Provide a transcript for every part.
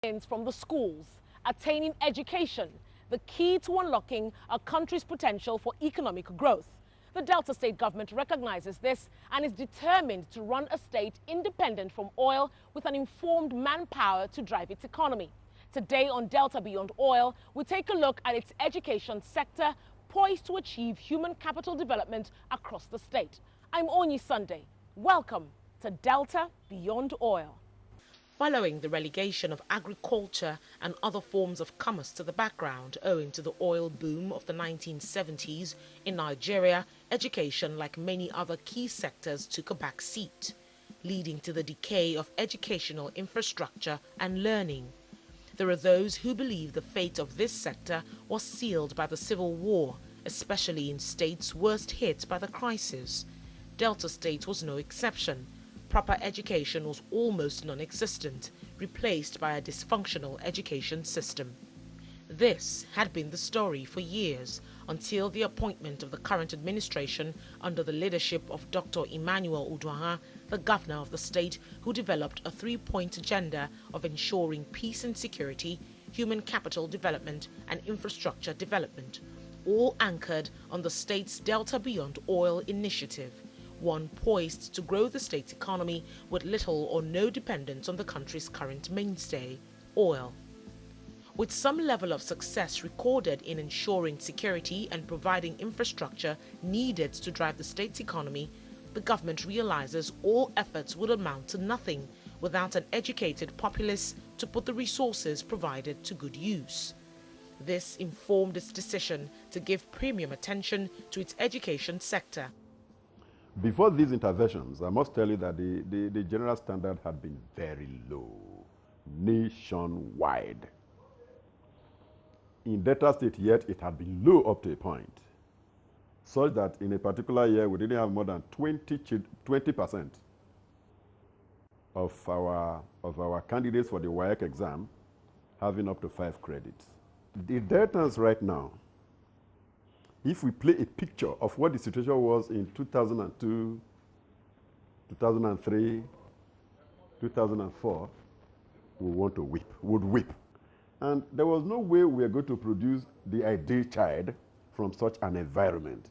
From the schools, attaining education, the key to unlocking a country's potential for economic growth. The Delta State government recognizes this and is determined to run a state independent from oil with an informed manpower to drive its economy. Today on Delta Beyond Oil, we take a look at its education sector poised to achieve human capital development across the state. I'm Onyi Sunday. Welcome to Delta Beyond Oil. Following the relegation of agriculture and other forms of commerce to the background owing to the oil boom of the 1970s in Nigeria, education, like many other key sectors, took a back seat, leading to the decay of educational infrastructure and learning. There are those who believe the fate of this sector was sealed by the Civil War, especially in states worst hit by the crisis. Delta State was no exception. Proper education was almost non-existent, replaced by a dysfunctional education system. This had been the story for years, until the appointment of the current administration under the leadership of Dr. Emmanuel Uduaghan, the governor of the state, who developed a three-point agenda of ensuring peace and security, human capital development, and infrastructure development, all anchored on the state's Delta Beyond Oil initiative, one poised to grow the state's economy with little or no dependence on the country's current mainstay, oil. With some level of success recorded in ensuring security and providing infrastructure needed to drive the state's economy, the government realizes all efforts would amount to nothing without an educated populace to put the resources provided to good use. This informed its decision to give premium attention to its education sector. Before these interventions, I must tell you that the general standard had been very low, nationwide. In Delta State, yet, it had been low up to a point, such that in a particular year, we didn't have more than 20% of our candidates for the WAEC exam having up to 5 credits. The Deltans right now, if we play a picture of what the situation was in 2002, 2003, 2004, we want to weep, would weep. And there was no way we were going to produce the ideal child from such an environment.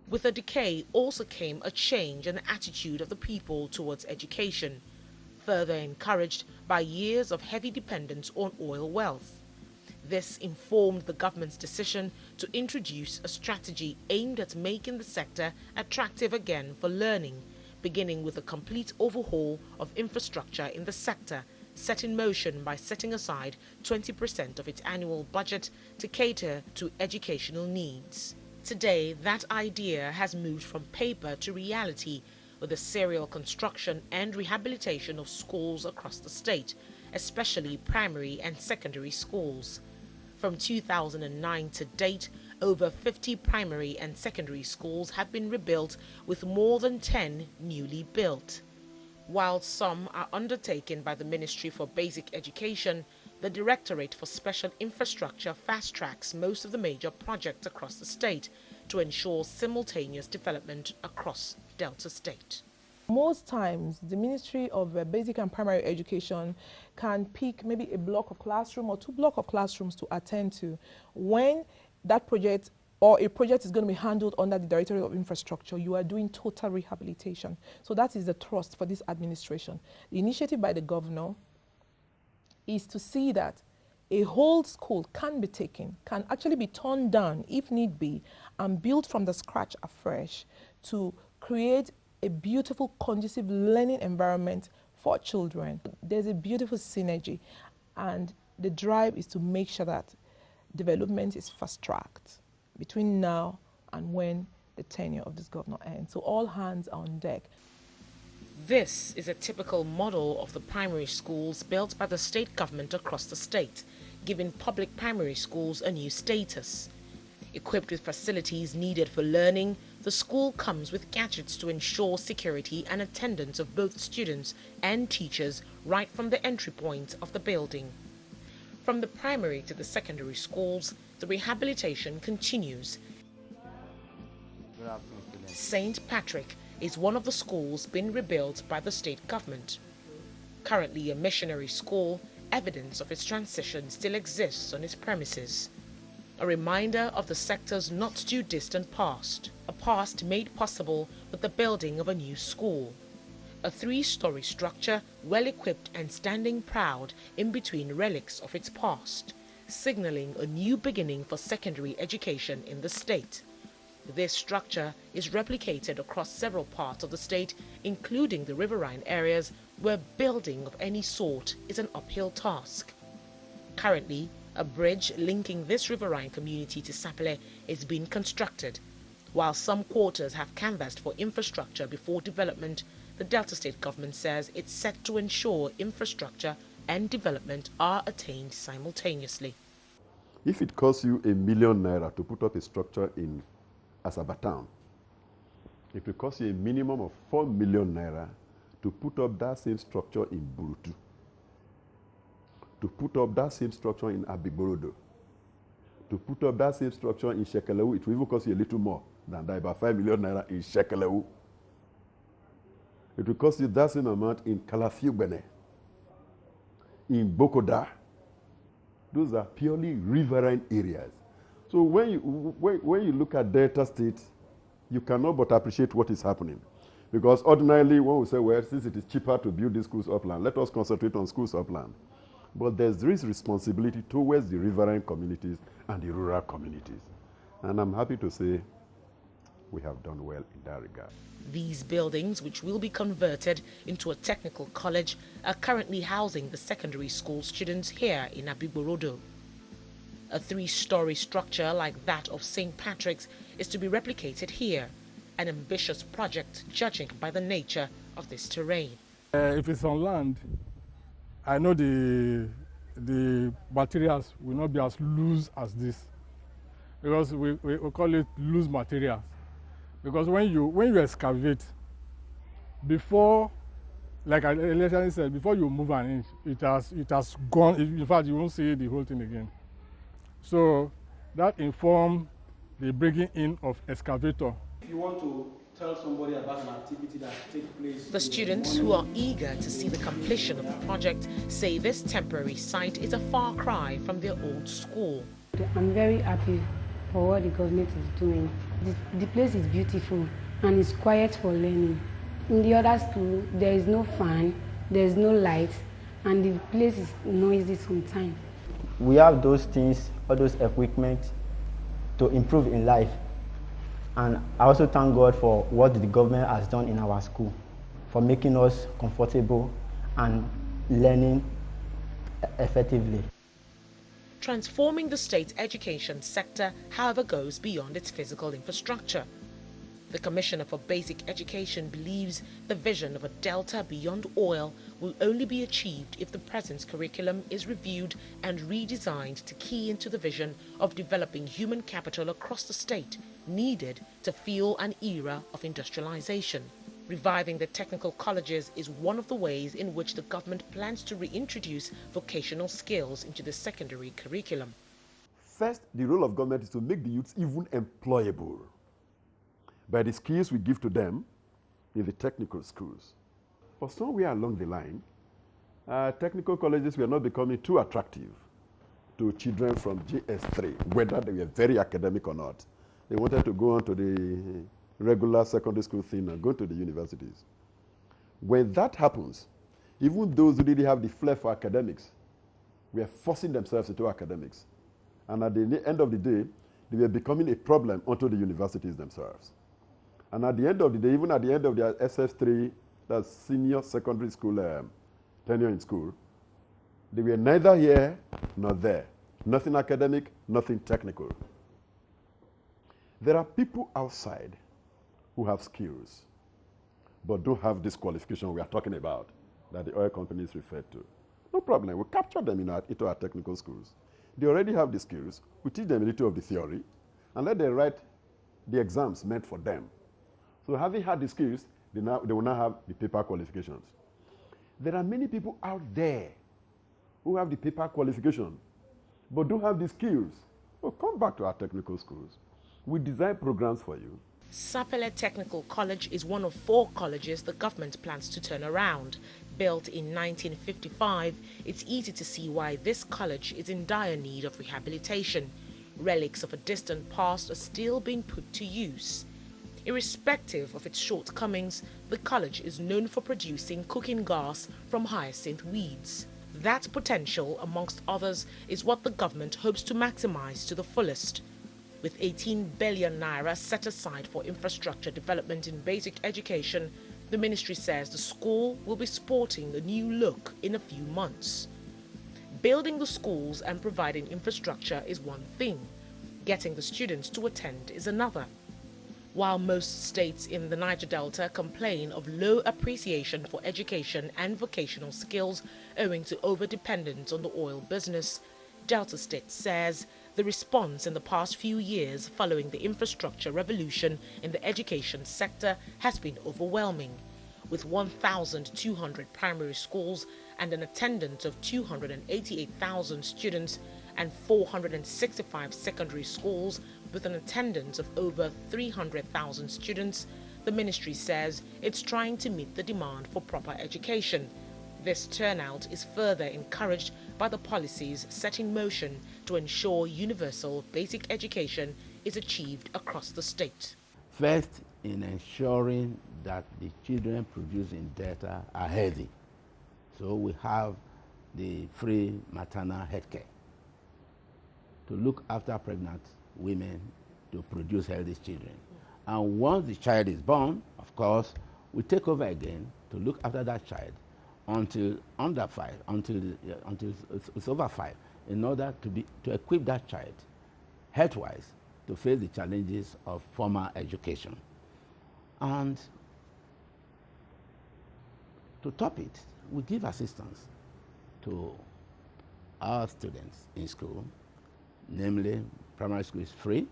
With the decay also came a change in the attitude of the people towards education, further encouraged by years of heavy dependence on oil wealth. This informed the government's decision to introduce a strategy aimed at making the sector attractive again for learning, beginning with a complete overhaul of infrastructure in the sector, set in motion by setting aside 20% of its annual budget to cater to educational needs. Today, that idea has moved from paper to reality, with the serial construction and rehabilitation of schools across the state, especially primary and secondary schools. From 2009 to date, over 50 primary and secondary schools have been rebuilt, with more than 10 newly built. While some are undertaken by the Ministry for Basic Education, the Directorate for Special Infrastructure fast-tracks most of the major projects across the state to ensure simultaneous development across Delta State. Most times, the Ministry of Basic and Primary Education can pick maybe a block of classroom or 2 blocks of classrooms to attend to. When that project or a project is going to be handled under the Directorate of Infrastructure, you are doing total rehabilitation. So that is the thrust for this administration. The initiative by the governor is to see that a whole school can be taken, can actually be torn down if need be, and built from the scratch afresh to create a beautiful, conducive learning environment for children. There's a beautiful synergy, and the drive is to make sure that development is fast-tracked between now and when the tenure of this governor ends. So all hands are on deck. This is a typical model of the primary schools built by the state government across the state, giving public primary schools a new status. Equipped with facilities needed for learning, the school comes with gadgets to ensure security and attendance of both students and teachers right from the entry point of the building. From the primary to the secondary schools, the rehabilitation continues. St. Patrick is one of the schools being rebuilt by the state government. Currently a missionary school, evidence of its transition still exists on its premises. A reminder of the sector's not too distant past, a past made possible with the building of a new school. A 3-story structure, well-equipped and standing proud in between relics of its past, signaling a new beginning for secondary education in the state. This structure is replicated across several parts of the state, including the riverine areas where building of any sort is an uphill task. Currently, a bridge linking this riverine community to Sapele is being constructed. While some quarters have canvassed for infrastructure before development, the Delta State government says it's set to ensure infrastructure and development are attained simultaneously. If it costs you ₦1 million to put up a structure in Asaba town, it will cost you a minimum of ₦4 million to put up that same structure in Burutu, to put up that same structure in Abigborodo, to put up that same structure in Shekelewu. It will even cost you a little more than that, about ₦5 million in Shekelewu. It will cost you that same amount in Kalafiubene, in Bokoda. Those are purely riverine areas. So when you look at Delta State, you cannot but appreciate what is happening. Because ordinarily, one will say, well, since it is cheaper to build these schools upland, let us concentrate on schools upland. But there is responsibility towards the riverine communities and the rural communities. And I'm happy to say we have done well in that regard. These buildings, which will be converted into a technical college, are currently housing the secondary school students here in Abigborodo. A 3-story structure like that of St. Patrick's is to be replicated here, an ambitious project judging by the nature of this terrain. If it's on land, I know the materials will not be as loose as this, because we call it loose materials. Because when you excavate, before, like I initially said, before you move an inch, it has gone. In fact, you won't see the whole thing again. So that informed the bringing in of excavator. If you want to tell somebody about an activity that takes place. The students who are eager to see the completion of the project say this temporary site is a far cry from their old school. I'm very happy for what the government is doing. The place is beautiful and it's quiet for learning. In the other school, there is no fan, there is no light, and the place is noisy sometimes. We have those things, all those equipment to improve in life. And I also thank God for what the government has done in our school, for making us comfortable and learning effectively. Transforming the state's education sector, however, goes beyond its physical infrastructure. The Commissioner for Basic Education believes the vision of a Delta beyond oil will only be achieved if the present curriculum is reviewed and redesigned to key into the vision of developing human capital across the state needed to fuel an era of industrialization. Reviving the technical colleges is one of the ways in which the government plans to reintroduce vocational skills into the secondary curriculum. First, the role of government is to make the youths even employable by the skills we give to them in the technical schools. But somewhere along the line, technical colleges were not becoming too attractive to children from JS3, whether they were very academic or not. They wanted to go on to the regular secondary school thing and go to the universities. When that happens, even those who didn't have the flair for academics were forcing themselves into academics. And at the end of the day, they were becoming a problem onto the universities themselves. And at the end of the day, even at the end of their SS3, that's senior secondary school tenure in school, they were neither here nor there. Nothing academic, nothing technical. There are people outside who have skills, but don't have this qualification we are talking about that the oil companies refer to. No problem. We capture them into our technical schools. They already have the skills. We teach them a little of the theory and let them write the exams meant for them. So having had the skills, they will now have the paper qualifications. There are many people out there who have the paper qualification, but don't have the skills. Well, come back to our technical schools. We design programs for you. Sapele Technical College is one of 4 colleges the government plans to turn around. Built in 1955, it's easy to see why this college is in dire need of rehabilitation. Relics of a distant past are still being put to use. Irrespective of its shortcomings, the college is known for producing cooking gas from hyacinth weeds. That potential, amongst others, is what the government hopes to maximize to the fullest. With 18 billion naira set aside for infrastructure development in basic education, the ministry says the school will be sporting a new look in a few months. Building the schools and providing infrastructure is one thing. Getting the students to attend is another. While most states in the Niger Delta complain of low appreciation for education and vocational skills owing to over-dependence on the oil business, Delta State says the response in the past few years following the infrastructure revolution in the education sector has been overwhelming. With 1,200 primary schools and an attendance of 288,000 students and 465 secondary schools with an attendance of over 300,000 students, the ministry says it's trying to meet the demand for proper education. This turnout is further encouraged by the policies set in motion to ensure universal basic education is achieved across the state. First, in ensuring that the children produced in Delta are healthy. So we have the free maternal health care to look after pregnant women to produce healthy children. And once the child is born, of course, we take over again to look after that child until under 5, until it's over 5, in order to equip that child health-wise to face the challenges of formal education. And to top it, we give assistance to our students in school, namely primary school is free,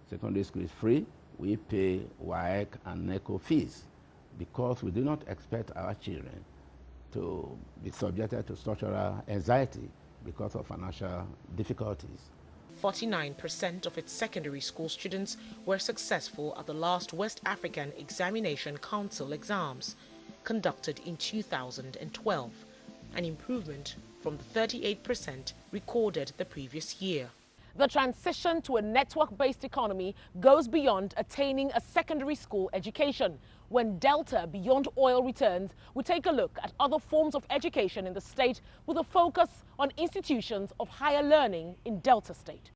secondary school is free. We pay WAEC and NECO fees because we do not expect our children to be subjected to structural anxiety because of financial difficulties. 49% of its secondary school students were successful at the last West African Examination Council exams, conducted in 2012, an improvement from the 38% recorded the previous year. The transition to a network-based economy goes beyond attaining a secondary school education. When Delta Beyond Oil returns, we take a look at other forms of education in the state with a focus on institutions of higher learning in Delta State.